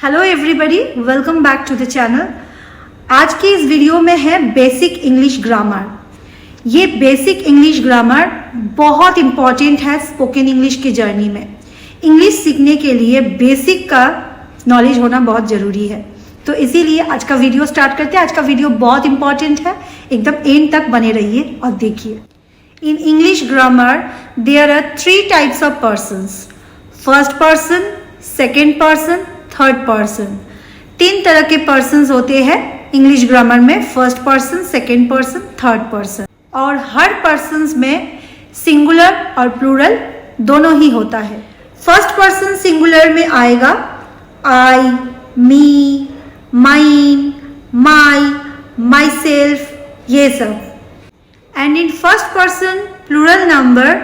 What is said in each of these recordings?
Hello everybody, welcome back to the channel. आज की इस वीडियो में है बेसिक इंग्लिश ग्रामर। ये बेसिक इंग्लिश ग्रामर बहुत इंपॉर्टेंट है स्पोकन इंग्लिश की जर्नी में। इंग्लिश सीखने के लिए बेसिक का नॉलेज होना बहुत ज़रूरी है, तो इसीलिए आज का वीडियो स्टार्ट करते हैं। आज का वीडियो बहुत इंपॉर्टेंट है, एकदम एंड तक बने रहिए और देखिए। In English grammar there are 3 types of persons, first person, second person, third person. 3 तरह के पर्सन्स होते हैं इंग्लिश ग्रामर में, first person, second person, third person. और हर पर्सन्स में सिंगुलर और प्लूरल दोनों ही होता है। फर्स्ट पर्सन सिंगुलर में आएगा आई, मी, माइन, माई, माई सेल्फ, ये सब। And in first person plural number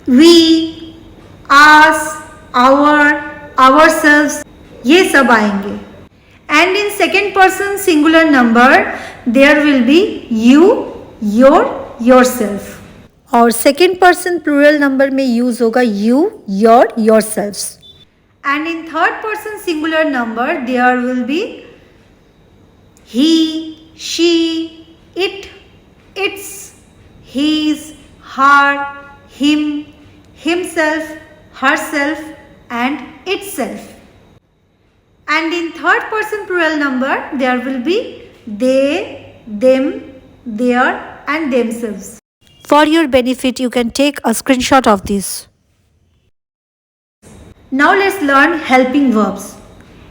we, us, our, ourselves, ये सब आएंगे। And in second person singular number there will be you, your, yourself. और सेकेंड पर्सन प्लूरल नंबर में use होगा you, your, yourselves. And in third person singular number there will be he, she, it, its, his, her, him, himself, herself and itself. And in third person plural number there will be they, them, their and themselves. For your benefit you can take a screenshot of this. Now let's learn helping verbs.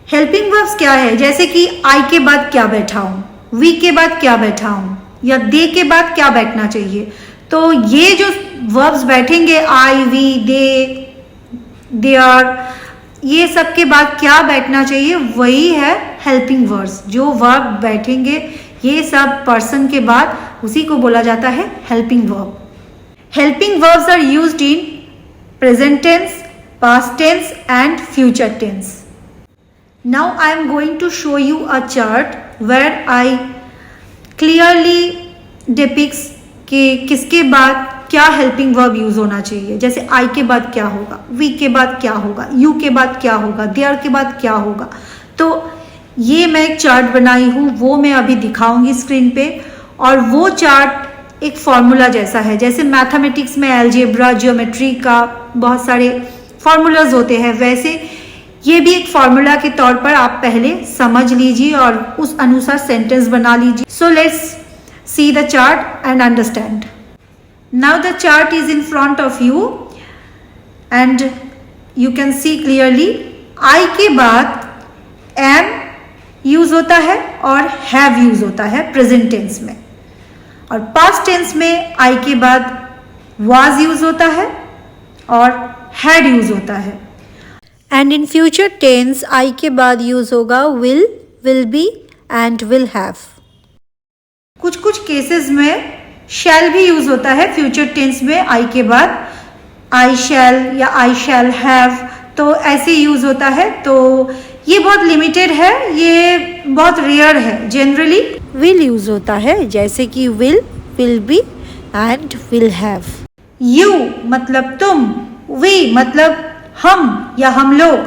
Helping verbs क्या है? जैसे कि I के बाद क्या बैठा हूँ, we के बाद क्या बैठा हूँ, या they के बाद क्या बैठना चाहिए। तो ये जो verbs बैठेंगे I, we, they, देयर, ये सब के बाद क्या बैठना चाहिए, वही है हेल्पिंग वर्ब्स। जो वर्ब बैठेंगे ये सब पर्सन के बाद, उसी को बोला जाता है helping verb. Helping verbs are used in present tense, past tense and future tense. Now I am going to show you a chart where I clearly depicts कि किसके बाद क्या हेल्पिंग वर्ब यूज होना चाहिए। जैसे आई के बाद क्या होगा, वी के बाद क्या होगा, यू के बाद क्या होगा, देयर के बाद क्या होगा। तो ये मैं एक चार्ट बनाई हूँ, वो मैं अभी दिखाऊंगी स्क्रीन पे। और वो चार्ट एक फॉर्मूला जैसा है, जैसे मैथमेटिक्स में अलजेब्रा, ज्योमेट्री का बहुत सारे फॉर्मूलाज होते हैं, वैसे ये भी एक फॉर्मूला के तौर पर आप पहले समझ लीजिए और उस अनुसार सेंटेंस बना लीजिए। So let's see the chart and understand. Now the chart is in front of you and you can see clearly I के बाद am यूज होता है और have यूज होता है प्रेजेंट टेंस में, और पास्ट टेंस में I के बाद was यूज होता है और had यूज होता है। And in future tense I के बाद यूज होगा will be and will have। कुछ कुछ केसेस में शैल भी यूज होता है फ्यूचर टेंस में आई के बाद, आई शैल या आई शैल हैव, तो ऐसे यूज होता है। तो ये बहुत लिमिटेड है, ये बहुत रेयर है। जनरली विल यूज होता है, जैसे कि will be and will have. You मतलब तुम, वी मतलब हम या हम लोग,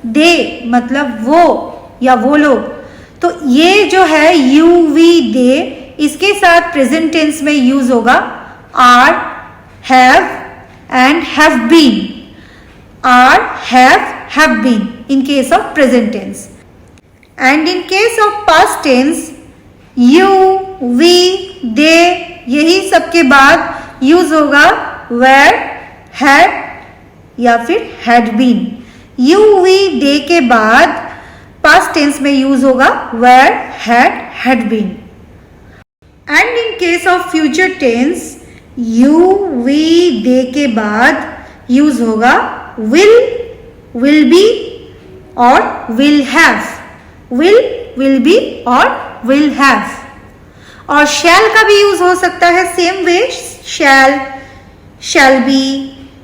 दे मतलब वो या वो लोग। तो ये जो है यू, वी, दे, इसके साथ प्रेजेंट टेंस में यूज होगा are, have and have been. Are, have been in case of present tense. And in case of past tense you, we, they, यही सबके बाद यूज होगा वेर, हैड या फिर had been. You, we, they के बाद past tense में use होगा were, had been. And in case of future tense you, we, they के बाद यूज होगा विल बी और विल हैव। विल बी और विल हैव। और शैल का भी यूज हो सकता है same way, shall, shall be,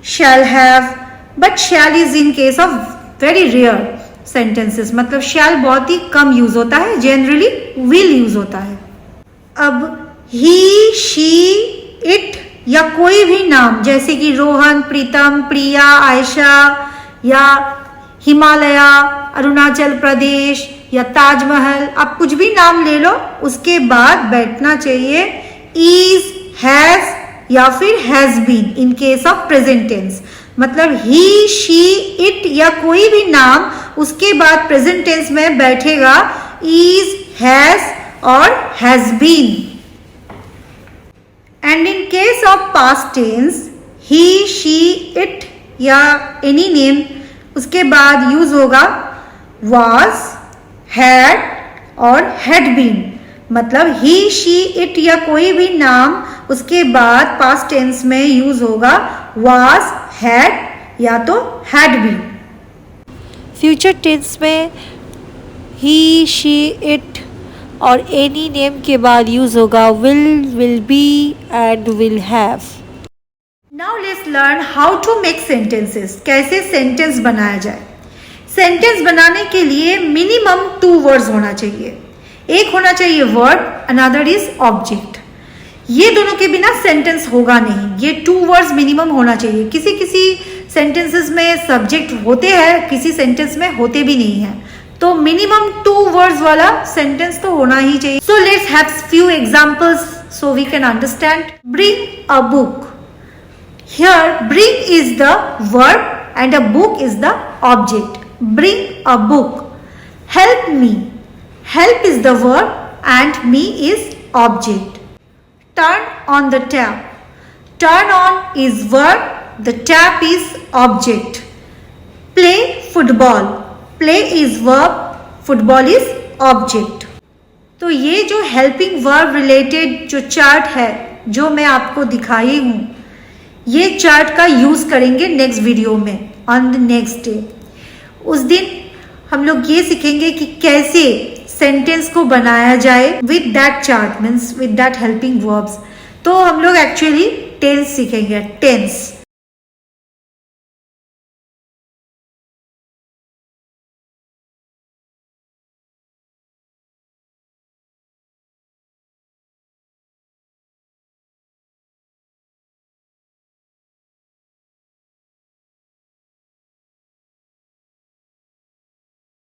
shall have, but shall is in case of very rare sentences, मतलब शैल बहुत ही कम यूज होता है, जनरली विल यूज होता है। अब ही, शी, इट या कोई भी नाम, जैसे कि रोहन, प्रीतम, प्रिया, आयशा या हिमालय, अरुणाचल प्रदेश या ताजमहल, आप कुछ भी नाम ले लो, उसके बाद बैठना चाहिए इज, हैज या फिर has been in case of present tense. मतलब ही, शी, इट या कोई भी नाम उसके बाद प्रेजेंट टेंस में बैठेगा इज, हैज और has been. And in case of past tense he, she, it या एनी नेम, उसके बाद यूज होगा was, had और had been। मतलब ही, शी, इट या कोई भी नाम उसके बाद पास्ट टेंस में यूज होगा was, had या तो had been। फ्यूचर टेंस में ही, शी, इट और एनी नेम के बाद यूज होगा will be and will have। Now let's learn how to make sentences. कैसे सेंटेंस बनाया जाए। सेंटेंस बनाने के लिए मिनिमम 2 वर्ड्स होना चाहिए। एक होना चाहिए वर्ड, अनदर इज ऑब्जेक्ट। ये दोनों के बिना सेंटेंस होगा नहीं। ये 2 वर्ड्स मिनिमम होना चाहिए। किसी किसी सेंटेंसेस में सब्जेक्ट होते हैं, किसी सेंटेंस में होते भी नहीं है, तो मिनिमम 2 वर्ड्स वाला सेंटेंस तो होना ही चाहिए। So let's have few examples so we can understand. Bring a book. Here bring is the verb and a book is the object. Bring a book. Help me. Help is the verb and me is object. Turn on the tap. Turn on is verb, the tap is object. Play football. Play is verb, football is object. तो ये जो helping verb related जो chart है जो मैं आपको दिखाई हूँ, ये चार्ट का यूज करेंगे नेक्स्ट वीडियो में ऑन द नेक्स्ट डे। उस दिन हम लोग ये सीखेंगे कि कैसे सेंटेंस को बनाया जाए with that chart, means with that helping verbs. तो हम लोग एक्चुअली टेंस सीखेंगे, टेंस।